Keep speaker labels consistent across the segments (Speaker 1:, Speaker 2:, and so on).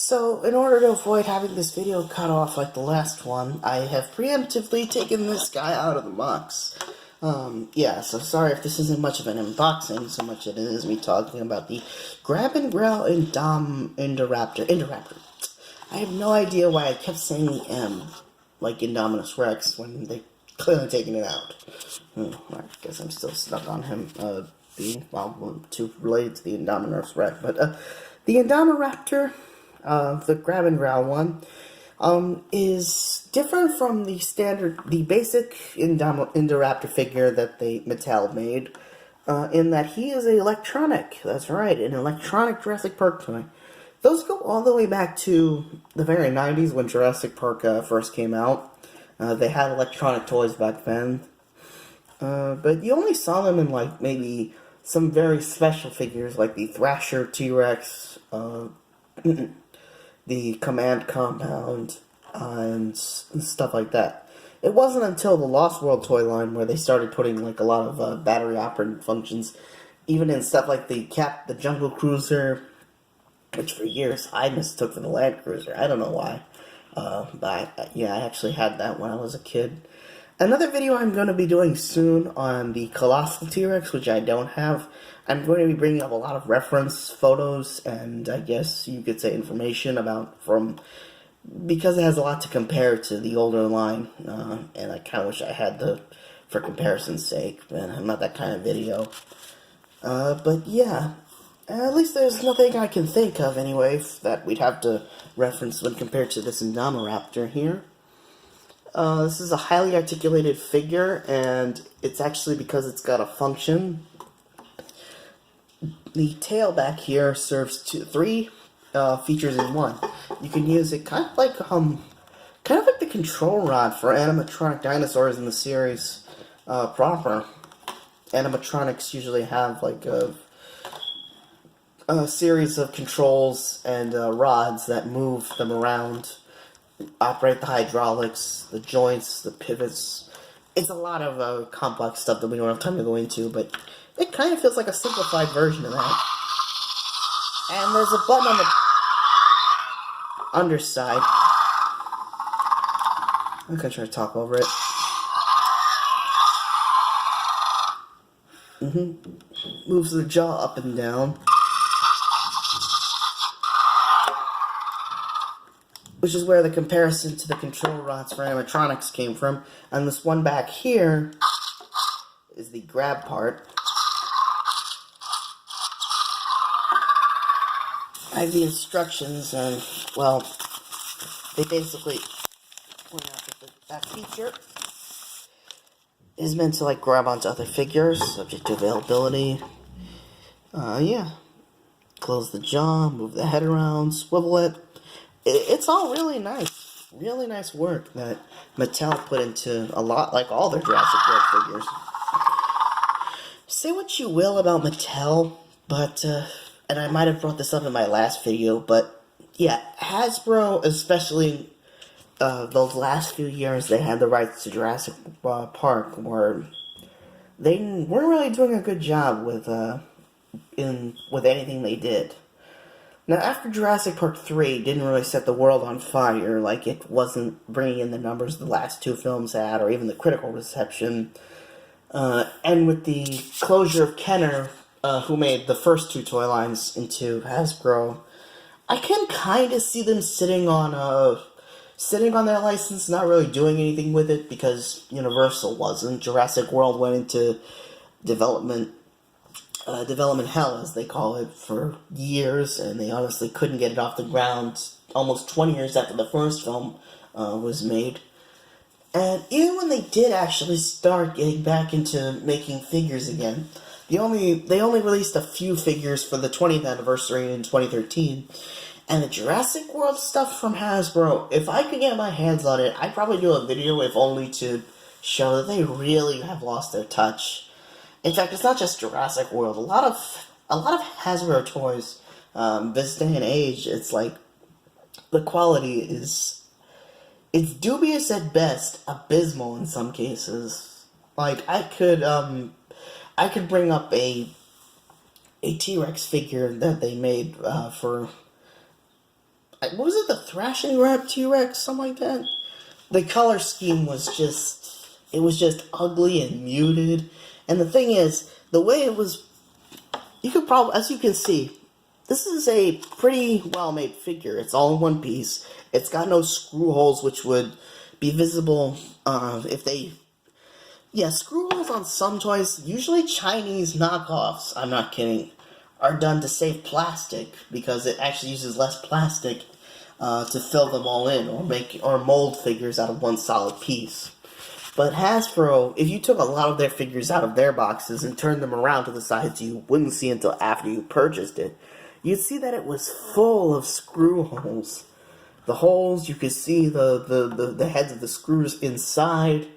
Speaker 1: So, in order to avoid having this video cut off like the last one, I have preemptively taken this guy out of the box. Yeah, so sorry if this isn't much of an unboxing, so much it is me talking about the Growl Indoraptor. I have no idea why I kept saying the M, like Indominus Rex, when they clearly taken it out. I guess I'm still stuck on him, being, well, too related to the Indominus Rex, but, the Indoraptor, the Grab and Growl one, is different from the basic Indoraptor figure that Mattel made, in that he is electronic. That's right, an electronic Jurassic Park toy. Those go all the way back to the very 90s when Jurassic Park first came out. They had electronic toys back then, but you only saw them in like maybe some very special figures like the Thrasher T-Rex, the Command Compound, and stuff like that. It wasn't until the Lost World toy line where they started putting like a lot of battery-operated functions, even in stuff like the Jungle Cruiser, which for years I mistook for the Land Cruiser. I don't know why, but I actually had that when I was a kid. Another video I'm going to be doing soon on the Colossal T-Rex, which I don't have. I'm going to be bringing up a lot of reference photos and I guess you could say information because it has a lot to compare to the older line, and I kind of wish I had for comparison's sake, but I'm not that kind of video. But yeah, at least there's nothing I can think of anyway that we'd have to reference when compared to this Indoraptor here. This is a highly articulated figure, and it's actually because it's got a function. The tail back here serves three features in one. You can use it kind of like the control rod for animatronic dinosaurs in the series proper. Animatronics usually have like a series of controls and rods that move them around, operate the hydraulics, the joints, the pivots. It's a lot of complex stuff that we don't have time to go into, but it kind of feels like a simplified version of that. And there's a button on the underside. I'm gonna try to talk over it. Moves the jaw up and down, which is where the comparison to the control rods for animatronics came from. And this one back here is the grab part. I have the instructions, and, well, they basically point out that feature is meant to, like, grab onto other figures, subject to availability. Yeah. Close the jaw, move the head around, swivel it. It's all really nice work that Mattel put into a lot, like all their Jurassic World figures. Say what you will about Mattel, but, and I might have brought this up in my last video, but yeah, Hasbro, especially those last few years, they had the rights to Jurassic Park, where they weren't really doing a good job with anything they did. Now, after Jurassic Park 3 didn't really set the world on fire, like it wasn't bringing in the numbers the last two films had, or even the critical reception, and with the closure of Kenner, who made the first two toy lines into Hasbro, I can kind of see them sitting on their license, not really doing anything with it, because Universal wasn't. Jurassic World went into development hell, as they call it, for years, and they honestly couldn't get it off the ground almost 20 years after the first film was made. And even when they did actually start getting back into making figures again, they only released a few figures for the 20th anniversary in 2013, and the Jurassic World stuff from Hasbro, if I could get my hands on it, I'd probably do a video if only to show that they really have lost their touch. In fact, it's not just Jurassic World. A lot of Hasbro toys, this day and age, it's like the quality it's dubious at best, abysmal in some cases. Like I could bring up a T-Rex figure that they made for what was it, the Thrashing Rat T-Rex, something like that? The color scheme was just ugly and muted. And the thing is, the way it was, you could probably, as you can see, this is a pretty well-made figure. It's all in one piece. It's got no screw holes, which would be visible if they... Yeah, screw holes on some toys, usually Chinese knockoffs, I'm not kidding, are done to save plastic, because it actually uses less plastic to fill them all in, or mold figures out of one solid piece. But Hasbro, if you took a lot of their figures out of their boxes and turned them around to the sides you wouldn't see until after you purchased it, you'd see that it was full of screw holes. The holes, you could see the heads of the screws inside,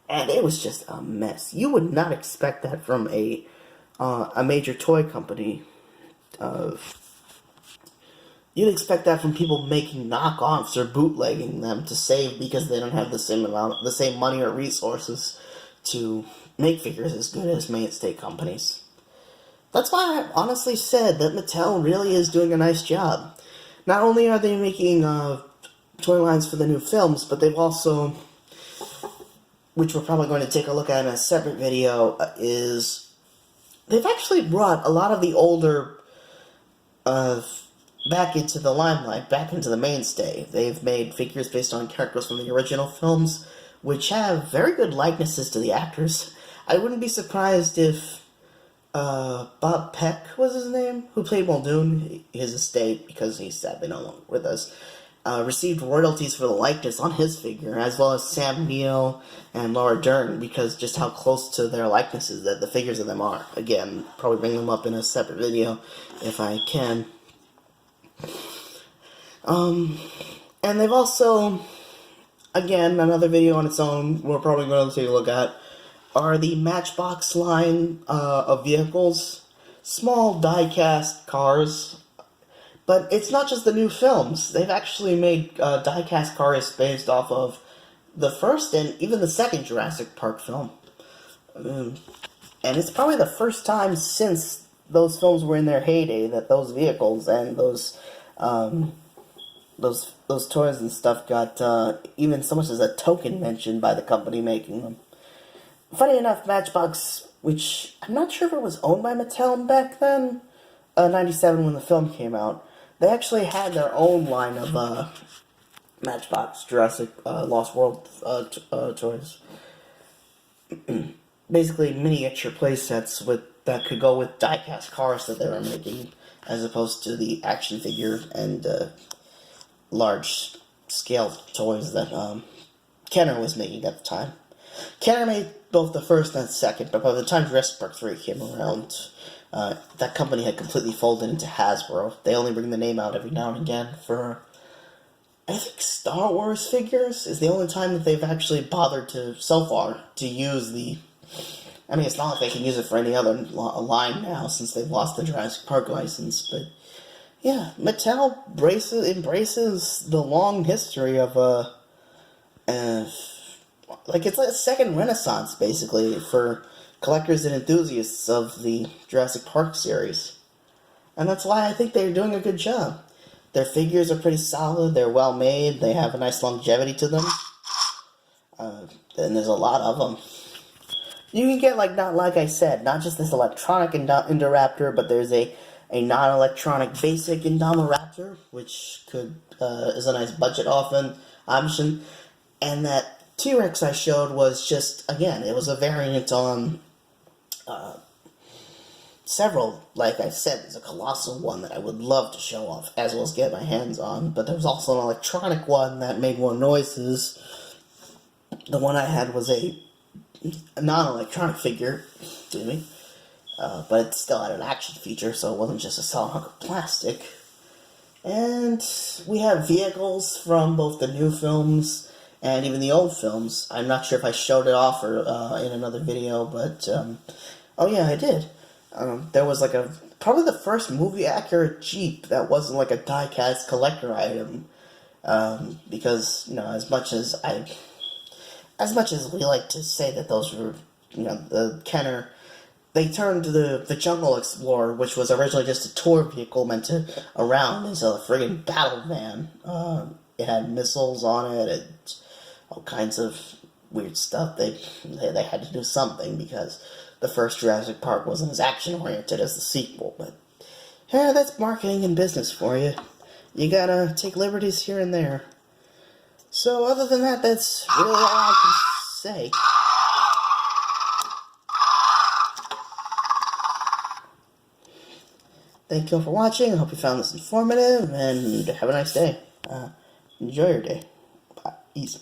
Speaker 1: and it was just a mess. You would not expect that from a major toy company. You'd expect that from people making knockoffs or bootlegging them to save because they don't have the same money or resources to make figures as good as mainstay companies. That's why I honestly said that Mattel really is doing a nice job. Not only are they making toy lines for the new films, but they've also, which we're probably going to take a look at in a separate video, is they've actually brought a lot of the older back into the limelight, back into the mainstay. They've made figures based on characters from the original films, which have very good likenesses to the actors. I wouldn't be surprised if Bob Peck was his name, who played Muldoon, his estate, because he's sadly no longer with us, received royalties for the likeness on his figure, as well as Sam Neill and Laura Dern, because just how close to their likenesses that the figures of them are. Again, probably bring them up in a separate video if I can. And they've also, again, another video on its own, we're probably going to take a look at, are the Matchbox line of vehicles. Small die-cast cars. But it's not just the new films. They've actually made die-cast cars based off of the first and even the second Jurassic Park film. And it's probably the first time since those films were in their heyday that those vehicles and those toys and stuff got even so much as a token mentioned by the company making them. Funny enough, Matchbox, which I'm not sure if it was owned by Mattel back then, 97 when the film came out, they actually had their own line of Matchbox Jurassic Lost World toys. Basically miniature playsets that could go with die-cast cars that they were making, as opposed to the action figure and large-scale toys that Kenner was making at the time. Kenner made both the first and second, but by the time Jurassic Park 3 came around, that company had completely folded into Hasbro. They only bring the name out every now and again for, I think, Star Wars figures is the only time that they've actually bothered to, so far, to use the... I mean, it's not like they can use it for any other line now, since they've lost the Jurassic Park license, but... Yeah, Mattel embraces the long history of, like, it's like a second renaissance, basically, for collectors and enthusiasts of the Jurassic Park series. And that's why I think they're doing a good job. Their figures are pretty solid, they're well made, they have a nice longevity to them. And there's a lot of them. You can get, like I said, not just this electronic Indoraptor, but there's a non-electronic basic Indoraptor, which is a nice budget option. And that T-Rex I showed was just, again, it was a variant on several. Like I said, there's a colossal one that I would love to show off, as well as get my hands on, but there was also an electronic one that made more noises. The one I had was a non-electronic figure, but it still had an action feature, so it wasn't just a solid hunk of plastic. And we have vehicles from both the new films and even the old films. I'm not sure if I showed it off or in another video, but oh yeah, I did. There was probably the first movie-accurate Jeep that wasn't like a die-cast collector item, because as much as we like to say that those were the Kenner they turned the Jungle Explorer, which was originally just a tour vehicle meant to around, into a friggin' battle van. It had missiles on it and all kinds of weird stuff. They had to do something because the first Jurassic Park wasn't as action-oriented as the sequel. But yeah, that's marketing and business for you. You gotta take liberties here and there. So other than that, that's really all I can say. Thank you all for watching. I hope you found this informative, and have a nice day. Enjoy your day. Bye. Peace.